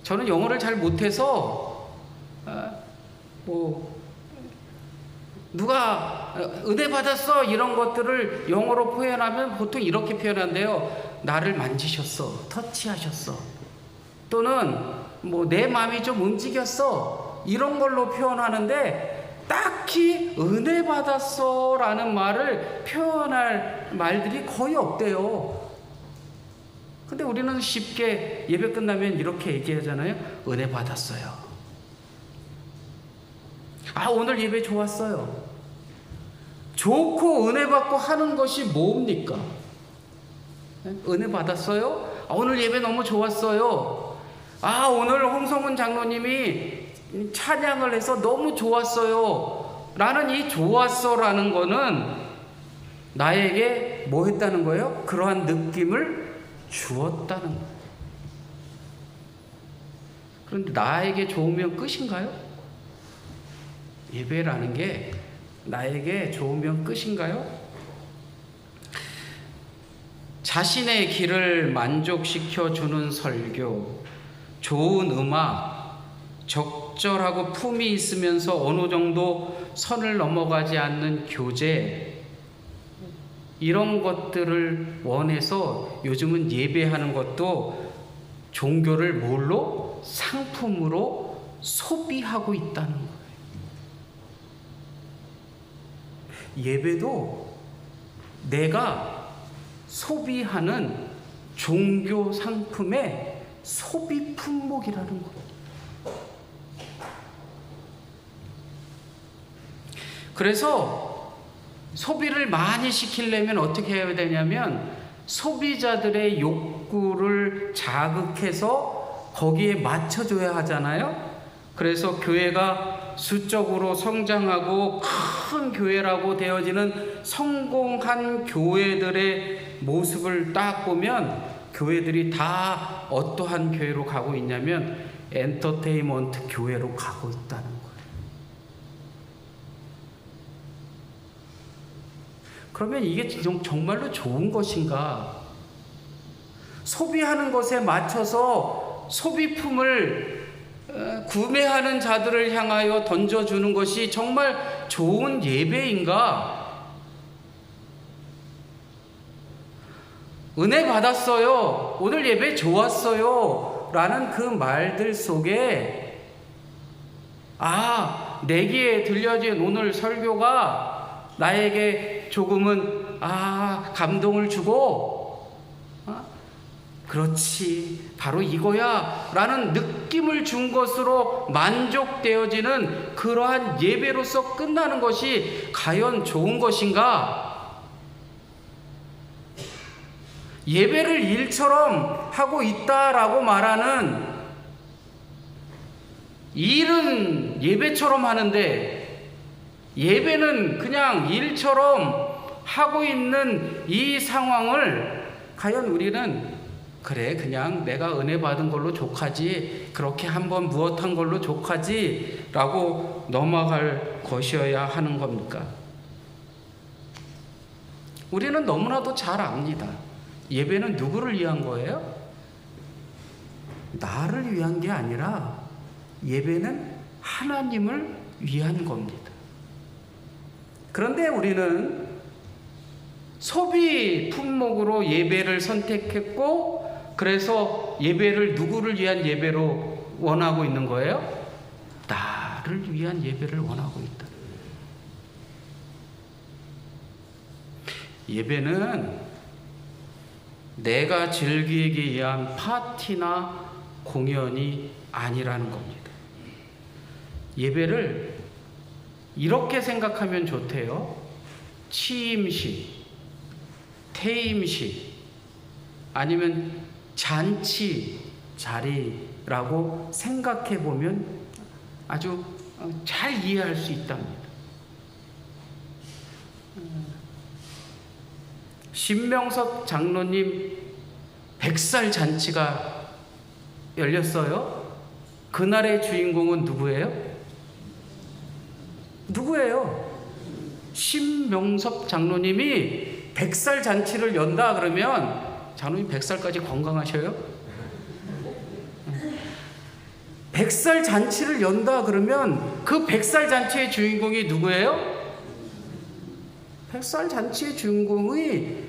저는 영어를 잘 못해서 누가 은혜 받았어 이런 것들을 영어로 표현하면 보통 이렇게 표현한대요. 나를 만지셨어, 터치하셨어, 또는 내 마음이 좀 움직였어, 이런 걸로 표현하는데 딱히 은혜 받았어 라는 말을 표현할 말들이 거의 없대요. 근데 우리는 쉽게 예배 끝나면 이렇게 얘기하잖아요. 은혜 받았어요. 오늘 예배 좋았어요. 좋고 은혜 받고 하는 것이 뭡니까? 은혜 받았어요? 오늘 예배 너무 좋았어요. 오늘 홍성훈 장로님이 찬양을 해서 너무 좋았어요 라는 이 좋았어 라는 거는 나에게 뭐 했다는 거예요? 그러한 느낌을 주었다는 거예요. 그런데 나에게 좋으면 끝인가요? 예배라는 게 나에게 좋으면 끝인가요? 자신의 길을 만족시켜 주는 설교, 좋은 음악, 적절하고 품이 있으면서 어느 정도 선을 넘어가지 않는 교제, 이런 것들을 원해서 요즘은 예배하는 것도 종교를 뭘로? 상품으로 소비하고 있다는 거예요. 예배도 내가 소비하는 종교 상품의 소비 품목이라는 거예요. 그래서 소비를 많이 시키려면 어떻게 해야 되냐면 소비자들의 욕구를 자극해서 거기에 맞춰줘야 하잖아요. 그래서 교회가 수적으로 성장하고 큰 교회라고 되어지는 성공한 교회들의 모습을 딱 보면 교회들이 다 어떠한 교회로 가고 있냐면 엔터테인먼트 교회로 가고 있다는 거예요. 그러면 이게 정말로 좋은 것인가? 소비하는 것에 맞춰서 소비품을 구매하는 자들을 향하여 던져주는 것이 정말 좋은 예배인가? 은혜 받았어요, 오늘 예배 좋았어요 라는 그 말들 속에 내 귀에 들려진 오늘 설교가 나에게 조금은 감동을 주고 그렇지 바로 이거야 라는 느낌을 준 것으로 만족되어지는 그러한 예배로서 끝나는 것이 과연 좋은 것인가? 예배를 일처럼 하고 있다라고 말하는, 일은 예배처럼 하는데 예배는 그냥 일처럼 하고 있는 이 상황을 과연 우리는 그냥 내가 은혜 받은 걸로 족하지, 그렇게 한번 무엇한 걸로 족하지 라고 넘어갈 것이어야 하는 겁니까? 우리는 너무나도 잘 압니다. 예배는 누구를 위한 거예요? 나를 위한 게 아니라 예배는 하나님을 위한 겁니다. 그런데 우리는 소비 품목으로 예배를 선택했고, 그래서 예배를 누구를 위한 예배로 원하고 있는 거예요? 나를 위한 예배를 원하고 있다. 예배는 내가 즐기기 위한 파티나 공연이 아니라는 겁니다. 예배를 이렇게 생각하면 좋대요. 취임식, 퇴임식, 아니면 잔치 자리라고 생각해 보면 아주 잘 이해할 수 있답니다. 신명섭 장로님 100살 잔치가 열렸어요. 그날의 주인공은 누구예요? 신명섭 장로님이 100살 잔치를 연다 그러면 장로님 100살까지 건강하셔요? 백살 잔치를 연다 그러면 그 백살 잔치의 주인공이 누구예요? 백살 잔치의 주인공이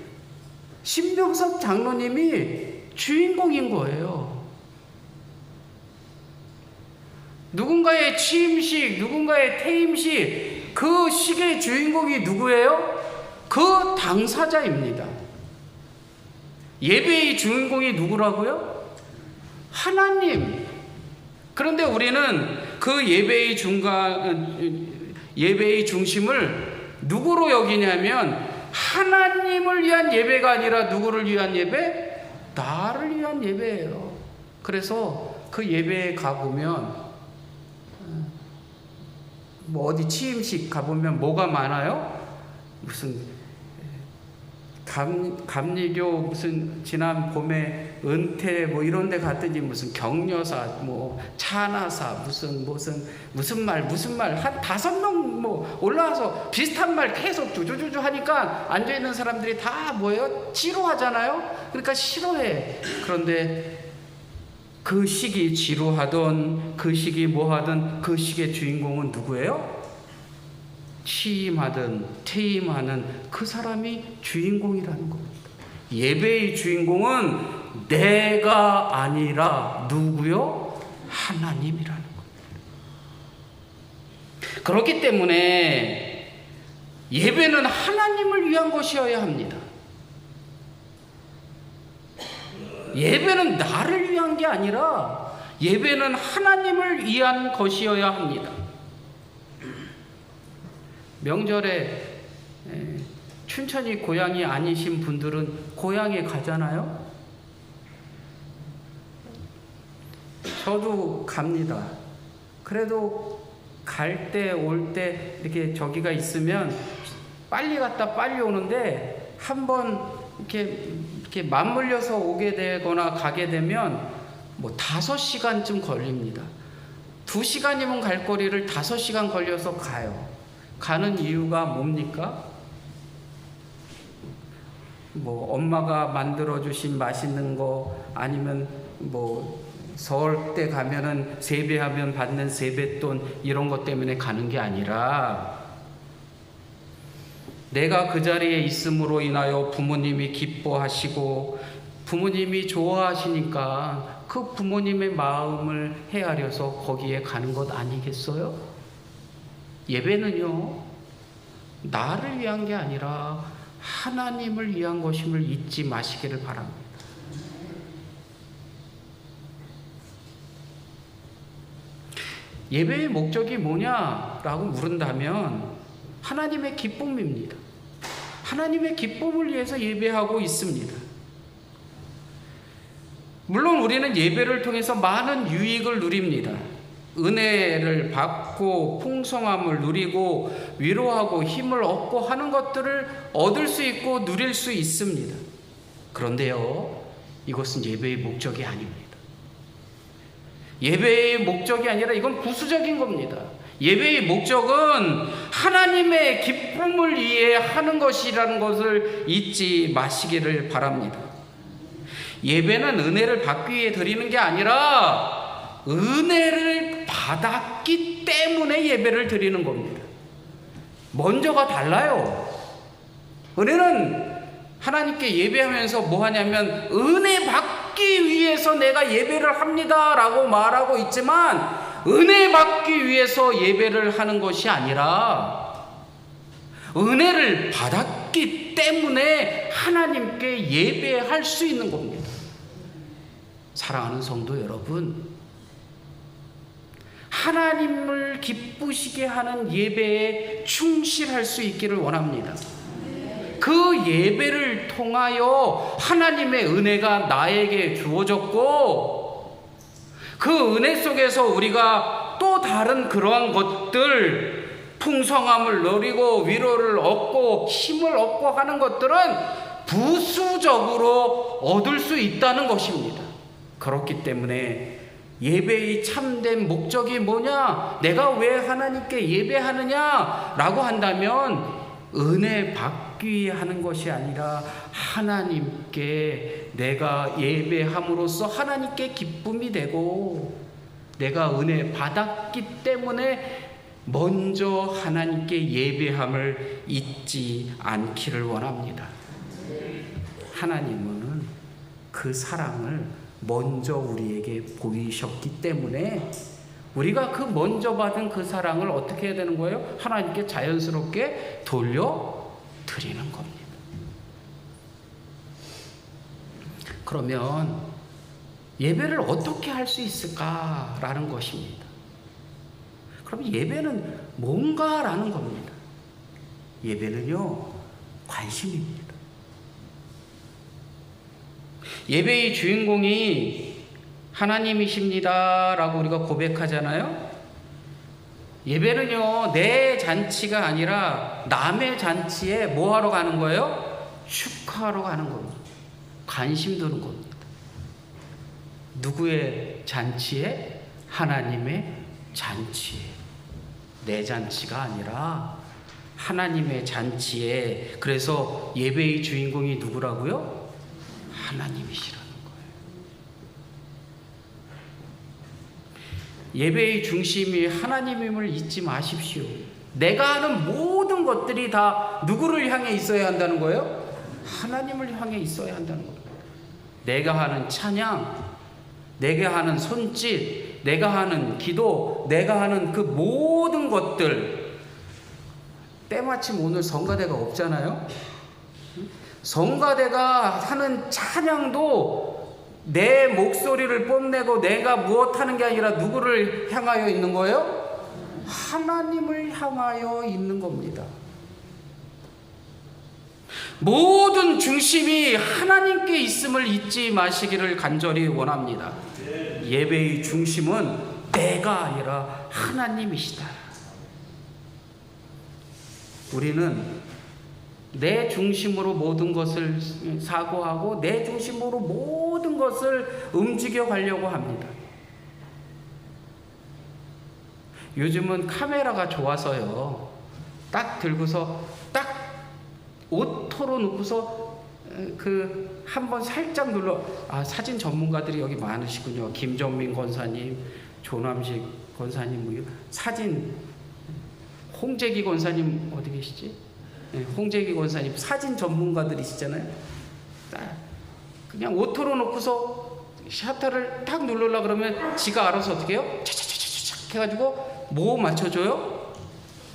신병섭 장로님이 주인공인 거예요. 누군가의 취임식, 누군가의 퇴임식, 그 식의 주인공이 누구예요? 그 당사자입니다. 예배의 주인공이 누구라고요? 하나님. 그런데 우리는 그 예배의 중심을 누구로 여기냐면 하나님을 위한 예배가 아니라 누구를 위한 예배? 나를 위한 예배예요. 그래서 그 예배에 가보면 뭐 어디 취임식 가보면 뭐가 많아요? 무슨 감리교 무슨 지난 봄에 은퇴 뭐 이런 데 갔더니 무슨 격려사 뭐 찬하사 무슨 말 한 5명 뭐 올라와서 비슷한 말 계속 주주주주 하니까 앉아있는 사람들이 다 뭐예요? 지루하잖아요. 그러니까 싫어해. 그런데 그 시기 지루하던 그 시기 뭐하던 그 시기의 주인공은 누구예요? 취임하든 퇴임하는 그 사람이 주인공이라는 겁니다. 예배의 주인공은 내가 아니라 누구요? 하나님이라는 겁니다. 그렇기 때문에 예배는 하나님을 위한 것이어야 합니다. 예배는 나를 위한 게 아니라 예배는 하나님을 위한 것이어야 합니다. 명절에 춘천이 고향이 아니신 분들은 고향에 가잖아요. 저도 갑니다. 그래도 갈 때 올 때 이렇게 저기가 있으면 빨리 갔다 빨리 오는데 한번 이렇게 맞물려서 오게 되거나 가게 되면 뭐 5시간쯤 걸립니다. 2시간이면 갈 거리를 5시간 걸려서 가요. 가는 이유가 뭡니까? 뭐 엄마가 만들어주신 맛있는 거 아니면 뭐 설 때 가면은 세배하면 받는 세뱃돈 이런 것 때문에 가는 게 아니라 내가 그 자리에 있음으로 인하여 부모님이 기뻐하시고 부모님이 좋아하시니까 그 부모님의 마음을 헤아려서 거기에 가는 것 아니겠어요? 예배는요, 나를 위한 게 아니라 하나님을 위한 것임을 잊지 마시기를 바랍니다. 예배의 목적이 뭐냐라고 물은다면 하나님의 기쁨입니다. 하나님의 기쁨을 위해서 예배하고 있습니다. 물론 우리는 예배를 통해서 많은 유익을 누립니다. 은혜를 받고 풍성함을 누리고 위로하고 힘을 얻고 하는 것들을 얻을 수 있고 누릴 수 있습니다. 그런데요, 이것은 예배의 목적이 아닙니다. 예배의 목적이 아니라 이건 부수적인 겁니다. 예배의 목적은 하나님의 기쁨을 위해 하는 것이라는 것을 잊지 마시기를 바랍니다. 예배는 은혜를 받기 위해 드리는 게 아니라 은혜를 받았기 때문에 예배를 드리는 겁니다. 먼저가 달라요. 은혜는 하나님께 예배하면서 뭐 하냐면 은혜 받기 위해서 내가 예배를 합니다 라고 말하고 있지만 은혜 받기 위해서 예배를 하는 것이 아니라 은혜를 받았기 때문에 하나님께 예배할 수 있는 겁니다. 사랑하는 성도 여러분, 하나님을 기쁘시게 하는 예배에 충실할 수 있기를 원합니다. 그 예배를 통하여 하나님의 은혜가 나에게 주어졌고 그 은혜 속에서 우리가 또 다른 그러한 것들, 풍성함을 누리고 위로를 얻고 힘을 얻고 하는 것들은 부수적으로 얻을 수 있다는 것입니다. 그렇기 때문에 예배의 참된 목적이 뭐냐? 내가 왜 하나님께 예배하느냐? 라고 한다면 은혜 받기 위해 하는 것이 아니라 하나님께 내가 예배함으로써 하나님께 기쁨이 되고 내가 은혜 받았기 때문에 먼저 하나님께 예배함을 잊지 않기를 원합니다. 하나님은 그 사랑을 먼저 우리에게 보이셨기 때문에 우리가 그 먼저 받은 그 사랑을 어떻게 해야 되는 거예요? 하나님께 자연스럽게 돌려드리는 겁니다. 그러면 예배를 어떻게 할 수 있을까라는 것입니다. 그럼 예배는 뭔가라는 겁니다. 예배는요, 관심입니다. 예배의 주인공이 하나님이십니다라고 우리가 고백하잖아요. 예배는요, 내 잔치가 아니라 남의 잔치에 뭐 하러 가는 거예요? 축하하러 가는 겁니다. 관심 두는 겁니다. 누구의 잔치에? 하나님의 잔치에. 내 잔치가 아니라 하나님의 잔치에. 그래서 예배의 주인공이 누구라고요? 하나님이시라는 거예요. 예배의 중심이 하나님임을 잊지 마십시오. 내가 하는 모든 것들이 다 누구를 향해 있어야 한다는 거예요? 하나님을 향해 있어야 한다는 거예요. 내가 하는 찬양, 내가 하는 손짓, 내가 하는 기도, 내가 하는 그 모든 것들, 때마침 오늘 성가대가 없잖아요. 성가대가 하는 찬양도 내 목소리를 뽐내고 내가 무엇하는 게 아니라 누구를 향하여 있는 거예요? 하나님을 향하여 있는 겁니다. 모든 중심이 하나님께 있음을 잊지 마시기를 간절히 원합니다. 예배의 중심은 내가 아니라 하나님이시다. 우리는 내 중심으로 모든 것을 사고하고 내 중심으로 모든 것을 움직여 가려고 합니다. 요즘은 카메라가 좋아서요, 딱 들고서 딱 오토로 놓고서 그 한번 살짝 눌러, 사진 전문가들이 여기 많으시군요. 김정민 권사님, 조남식 권사님, 뭐 사진, 홍재기 권사님 어디 계시지? 네, 홍재기 권사님 사진 전문가들이시잖아요. 그냥 오토로 놓고서 셔터를 탁 누르려 그러면 지가 알아서 어떻게 해요? 차차차차차 해가지고 뭐 맞춰줘요?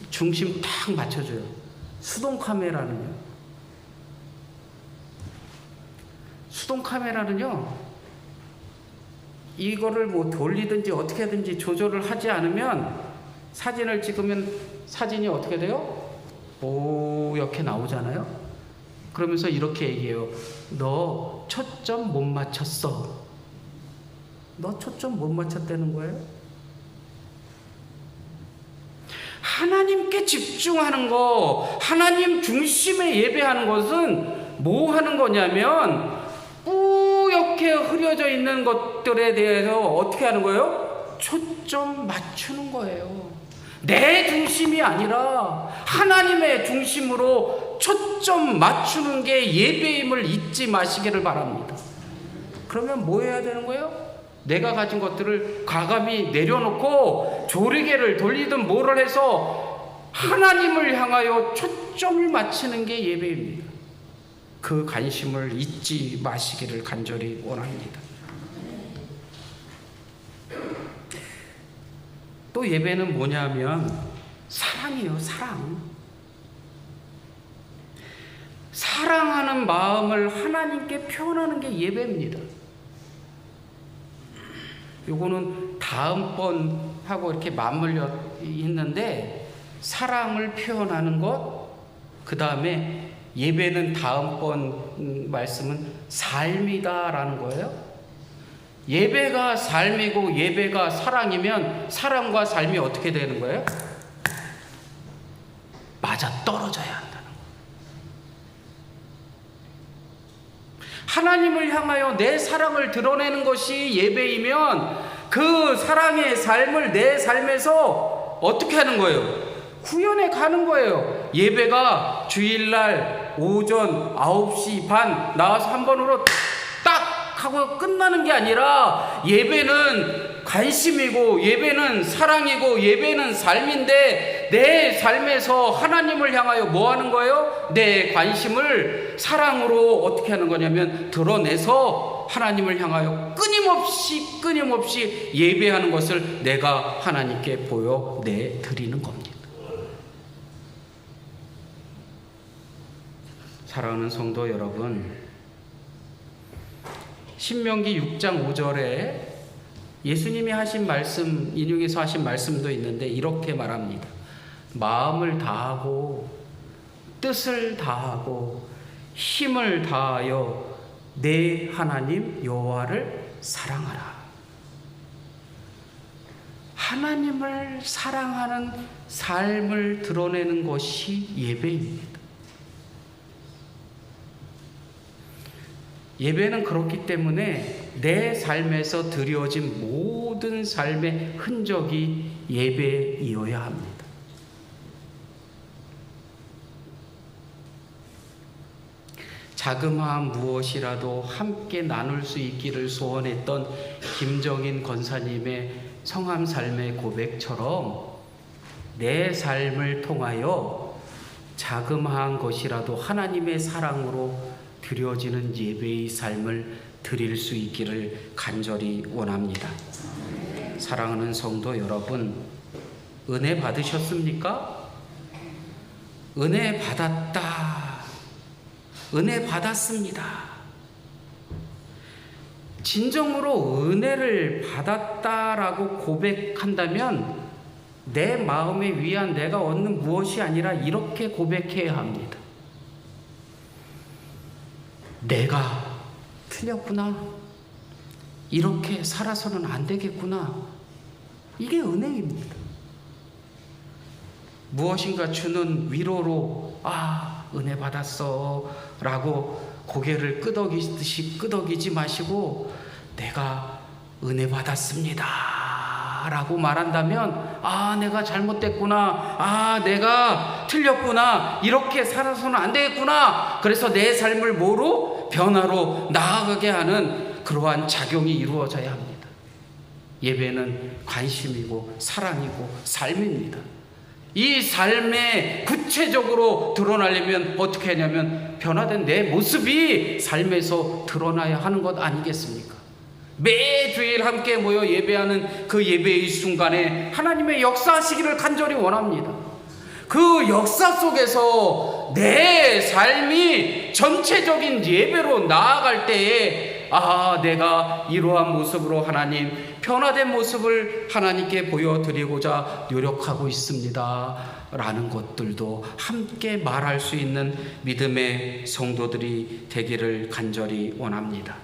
중심 탁 맞춰줘요. 수동 카메라는요, 이거를 뭐 돌리든지 어떻게 하든지 조절을 하지 않으면 사진을 찍으면 사진이 어떻게 돼요? 뽀얗게 나오잖아요. 그러면서 이렇게 얘기해요. 너 초점 못 맞췄어. 너 초점 못 맞췄다는 거예요. 하나님께 집중하는 거, 하나님 중심에 예배하는 것은 뭐 하는 거냐면 뿌옇게 흐려져 있는 것들에 대해서 어떻게 하는 거예요? 초점 맞추는 거예요. 내 중심이 아니라 하나님의 중심으로 초점 맞추는 게 예배임을 잊지 마시기를 바랍니다. 그러면 뭐 해야 되는 거예요? 내가 가진 것들을 과감히 내려놓고 조리개를 돌리든 뭐를 해서 하나님을 향하여 초점을 맞추는 게 예배입니다. 그 관심을 잊지 마시기를 간절히 원합니다. 또 예배는 뭐냐면 사랑이에요. 사랑하는 마음을 하나님께 표현하는 게 예배입니다. 요거는 다음번 하고 이렇게 맞물려 있는데, 사랑을 표현하는 것, 그 다음에 예배는 다음번 말씀은 삶이다라는 거예요. 예배가 삶이고 예배가 사랑이면 사랑과 삶이 어떻게 되는 거예요? 맞아 떨어져야 한다는 거예요. 하나님을 향하여 내 사랑을 드러내는 것이 예배이면 그 사랑의 삶을 내 삶에서 어떻게 하는 거예요? 구현해 가는 거예요. 예배가 주일날 오전 9시 반 나와서 한 번으로 딱 하고 끝나는 게 아니라, 예배는 관심이고 예배는 사랑이고 예배는 삶인데 내 삶에서 하나님을 향하여 뭐 하는 거예요? 내 관심을 사랑으로 어떻게 하는 거냐면 드러내서 하나님을 향하여 끊임없이 예배하는 것을 내가 하나님께 보여내 드리는 겁니다. 사랑하는 성도 여러분, 신명기 6장 5절에 예수님이 하신 말씀, 인용해서 하신 말씀도 있는데 이렇게 말합니다. 마음을 다하고 뜻을 다하고 힘을 다하여 내 하나님 여호와를 사랑하라. 하나님을 사랑하는 삶을 드러내는 것이 예배입니다. 예배는 그렇기 때문에 내 삶에서 드려진 모든 삶의 흔적이 예배이어야 합니다. 자그마한 무엇이라도 함께 나눌 수 있기를 소원했던 김정인 권사님의 성함 삶의 고백처럼 내 삶을 통하여 자그마한 것이라도 하나님의 사랑으로 드려지는 예배의 삶을 드릴 수 있기를 간절히 원합니다. 사랑하는 성도 여러분, 은혜 받으셨습니까? 은혜 받았다. 은혜 받았습니다. 진정으로 은혜를 받았다라고 고백한다면 내 마음에 위한 내가 얻는 무엇이 아니라 이렇게 고백해야 합니다. 내가 틀렸구나. 이렇게 살아서는 안 되겠구나. 이게 은혜입니다. 무엇인가 주는 위로로 은혜 받았어 라고 고개를 끄덕이듯이 끄덕이지 마시고 내가 은혜 받았습니다 라고 말한다면 내가 잘못됐구나, 내가 틀렸구나, 이렇게 살아서는 안 되겠구나, 그래서 내 삶을 뭐로? 변화로 나아가게 하는 그러한 작용이 이루어져야 합니다. 예배는 관심이고 사랑이고 삶입니다. 이 삶에 구체적으로 드러나려면 어떻게 하냐면 변화된 내 모습이 삶에서 드러나야 하는 것 아니겠습니까? 매주일 함께 모여 예배하는 그 예배의 순간에 하나님의 역사하시기를 간절히 원합니다. 그 역사 속에서 내 삶이 전체적인 예배로 나아갈 때에 내가 이러한 모습으로 하나님, 변화된 모습을 하나님께 보여드리고자 노력하고 있습니다 라는 것들도 함께 말할 수 있는 믿음의 성도들이 되기를 간절히 원합니다.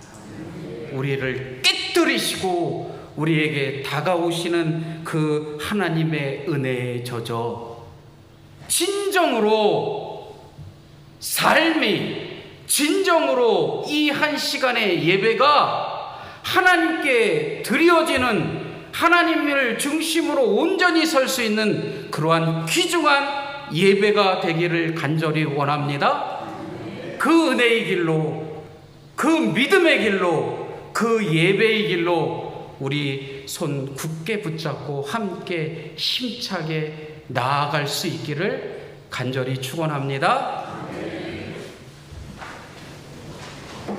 우리를 깨뜨리시고 우리에게 다가오시는 그 하나님의 은혜에 젖어 진정으로 삶이, 진정으로 이 한 시간의 예배가 하나님께 드려지는, 하나님을 중심으로 온전히 설 수 있는 그러한 귀중한 예배가 되기를 간절히 원합니다. 그 은혜의 길로, 그 믿음의 길로, 그 예배의 길로 우리 손 굳게 붙잡고 함께 힘차게 나아갈 수 있기를 간절히 축원합니다.